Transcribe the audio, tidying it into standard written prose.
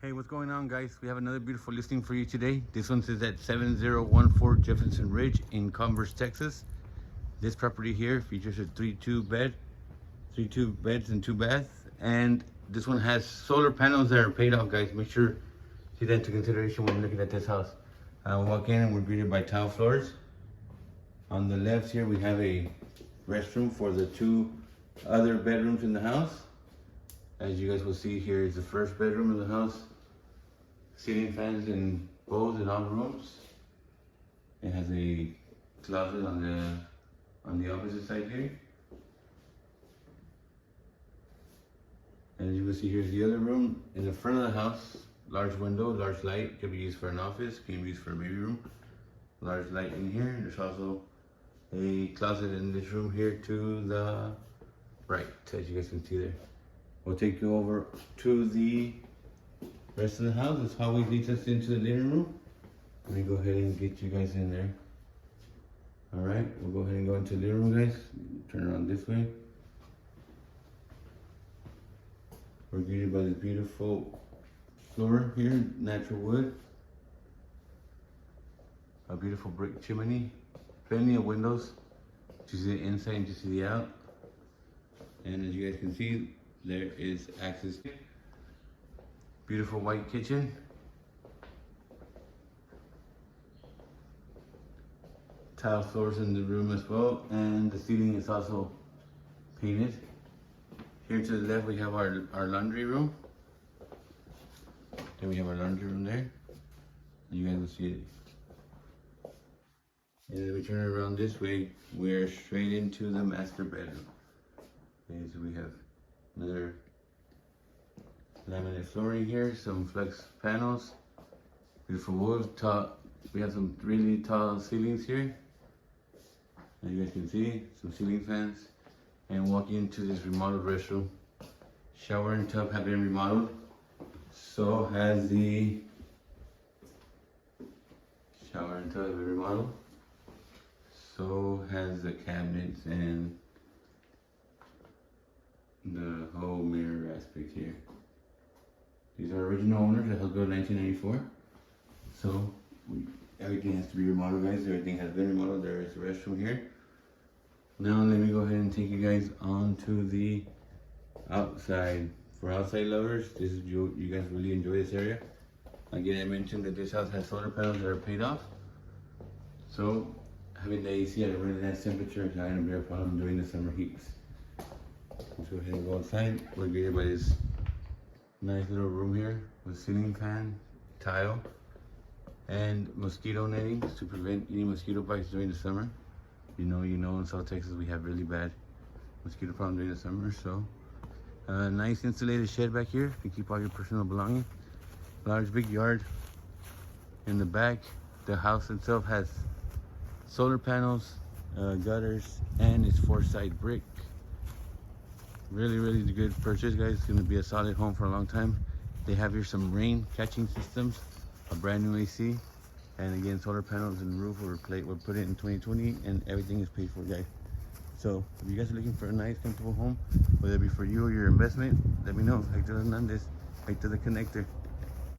Hey, what's going on, guys? We have another beautiful listing for you today. This one is at 7014 Jefferson Ridge in Converse, Texas. This property here features a 3-2 beds and 2 baths, and this one has solar panels that are paid off, guys. Make sure take that into consideration when looking at this house. We walk in and we're greeted by tile floors. On the left here we have a restroom for the 2 other bedrooms in the house. As you guys will see, here is the first bedroom in the house. Ceiling fans and bowls in all rooms. It has a closet on the opposite side here. And as you can see, here's the other room in the front of the house. Large window, large light, could be used for an office, can be used for a baby room. Large light in here. There's also a closet in this room here to the right, as you guys can see there. We'll take you over to the rest of the house. This hallway leads us into the living room. Let me go ahead and get you guys in there. All right, we'll go ahead and go into the living room, guys. Turn around this way. We're greeted by this beautiful floor here, natural wood. A beautiful brick chimney. Plenty of windows to see the inside and to see the out. And as you guys can see, there is access. Beautiful white kitchen. Tile floors in the room as well, and the ceiling is also painted. Here to the left we have our laundry room. Then we have our laundry room there. You guys will see it. And then we turn it around this way, we're straight into the master bedroom. Okay, so we have another laminate flooring here, some flex panels, beautiful wood. We have some really tall ceilings here. As you guys can see, some ceiling fans. And walking into this remodeled restroom. Shower and tub have been remodeled. So has the shower and tub have been remodeled. So has the cabinets and the whole mirror aspect here. These are original owners that was built in 1994. So everything has to be remodeled, guys. Everything has been remodeled. There is a restroom here. Now let me go ahead and take you guys on to the outside. For outside lovers, this is you guys really enjoy this area. Again, I mentioned that this house has solar panels that are paid off. So having the AC at a really nice temperature is not going to be a problem during the summer heats. Let's go ahead and go outside. We're greeted by this nice little room here with ceiling fan, tile, and mosquito netting to prevent any mosquito bites during the summer. You know, in South Texas we have really bad mosquito problem during the summer. So a nice insulated shed back here to keep all your personal belongings. Large big yard in the back. The house itself has solar panels, gutters, and it's 4-side brick. Really good purchase, guys. It's gonna be a solid home for a long time. They have here some rain catching systems, a brand new AC, and again solar panels and roof were put in 2020, and everything is paid for, guys. So if you guys are looking for a nice comfortable home, whether it be for you or your investment, let me know. Hector Hernandez, right to the connector.